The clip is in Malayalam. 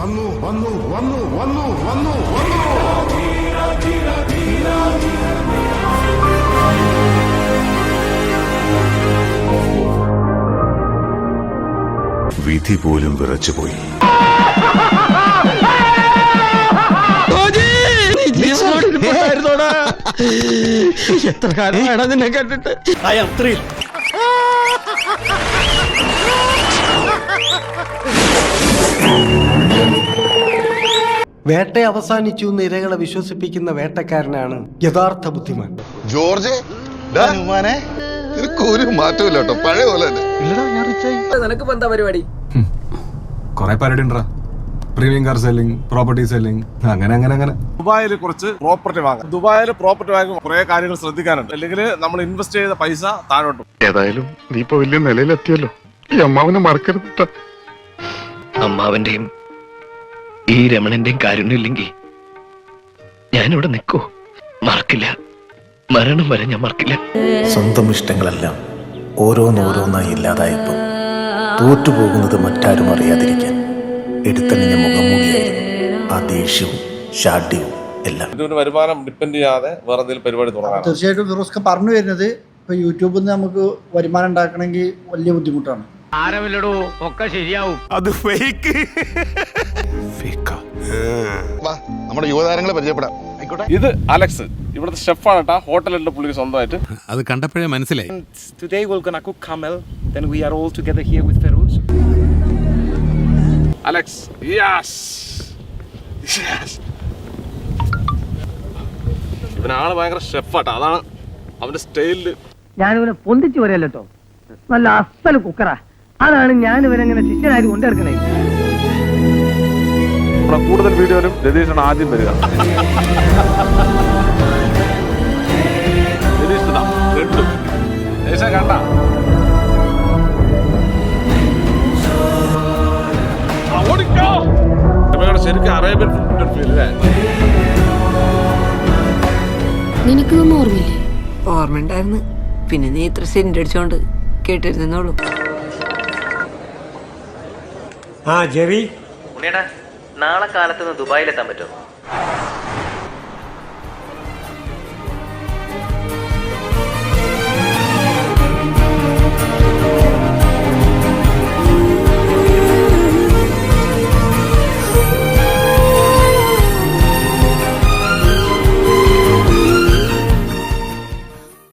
വന്നു വന്നു വന്നു വന്നു വന്നു വന്നു വിധി പോലും വിറച്ചുപോയി. എത്ര കാലമാണ് നിന്നെ കണ്ടിട്ട്. വേട്ട അവസാനിച്ചു എന്ന് ഇരകളെ വിശ്വസിപ്പിക്കുന്ന വേട്ടക്കാരനാണ് യഥാർത്ഥ ബുദ്ധിമാൻ. ജോർജ് നിനക്ക് ഒരു മാറ്റമില്ല കേട്ടോ, പഴയ പോലെ തന്നെ. നിനക്ക് എന്താ പരിപാടി? കൊറേ പരിപാടി ഉണ്ടാ, premium car selling, property selling, അങ്ങനെ അങ്ങനെ അങ്ങനെ. ദുബായിൽ കുറച്ച് പ്രോപ്പർട്ടി വാങ്ങാം. ദുബായിൽ പ്രോപ്പർട്ടി വാങ്ങുമ്പോൾ കുറെ കാര്യങ്ങൾ ശ്രദ്ധിക്കാനുണ്ട്, അല്ലെങ്കിൽ നമ്മൾ ഇൻവെസ്റ്റ് ചെയ്ത പൈസ താഴോട്ടും. ഏതായാലും നീ ഇപ്പൊ വലിയ നിലയിലെത്തിയല്ലോ, ഈ അമ്മാവനെ മറക്കരുത്. അമ്മാവന്റെയും ഈ രമണന്റെയും കാരുണ്യമില്ലെങ്കിൽ ഞാനിവിടെ നിൽക്കൂ, മറക്കില്ല, മരണം വരെ ഞാൻ മറക്കില്ല. സ്വന്തം ഇഷ്ടങ്ങളെല്ലാം ഓരോന്നോരോന്നായി ഇല്ലാതായപ്പോൾ തോറ്റുപോകുന്നത് മറ്റാരും അറിയാതിരിക്കാൻ എടുത്തണിഞ്ഞ മുഖംമൂടിയായിരുന്നു ആ ദേഷ്യവും ശാഠ്യവും എല്ലാം. ഇതിന് വരുമാനം ഡിപ്പെൻഡ് ചെയ്യാതെ വേറെ എന്തെങ്കിലും പരിപാടി തുടങ്ങാം. തീർച്ചയായിട്ടും ഫിറോസ്ക പറഞ്ഞു വരുന്നത് ഇപ്പൊ യൂട്യൂബിൽ നിന്ന് നമുക്ക് വരുമാനം ഉണ്ടാക്കണമെങ്കിൽ വലിയ ബുദ്ധിമുട്ടാണ്. ആരമില്ലടോ, ഒക്കെ ശരിയാവും. അത് ഫേക്ക്. നമ്മുടെ യുവതാരങ്ങളെ പരിചയപ്പെടാം. ഇത് അലക്സ്, ഇവിടുത്തെ ഷെഫാണ് കേട്ടാ, ഹോട്ടലുണ്ട് പുള്ളിക്ക് സ്വന്തമായിട്ട്. അത് കണ്ടപ്പോഴേ മനസ്സിലായി. Today we're gonna cook camel, then we are all together here with Feroz. Alex, yes ഇവനാണ് ഭയങ്കര ഷെഫാട്ടാ, അതാണ് അവന്റെ സ്റ്റൈലില്. ഞാനിവനെ പൊന്തിച്ചു വരല്ലോ, നല്ല അസല് കുക്കറാ. അതാണ് ഞാൻ ഇവനെങ്ങനെ ശിഷ്യനായി കൊണ്ടിറക്കണേ. നമ്മുടെ കൂടുതൽ വീഡിയോയിലും രതീഷാണ് ആദ്യം വരിക. രതീഷ് കണ്ട ശരിക്കും അറേബ്യൻ ഫുഡ് ഫീൽ അല്ലേ? നിനക്കൊന്നും ഓർമ്മയില്ലേ? ഓർമ്മയുണ്ടായിരുന്നു, പിന്നെ നീ ഇത്ര സെന്റ് അടിച്ചോണ്ട് കേട്ടിരുന്നോളൂ. ജെറി, നാളെ കാലത്ത് ദുബായിലെത്താൻ പറ്റുമോ?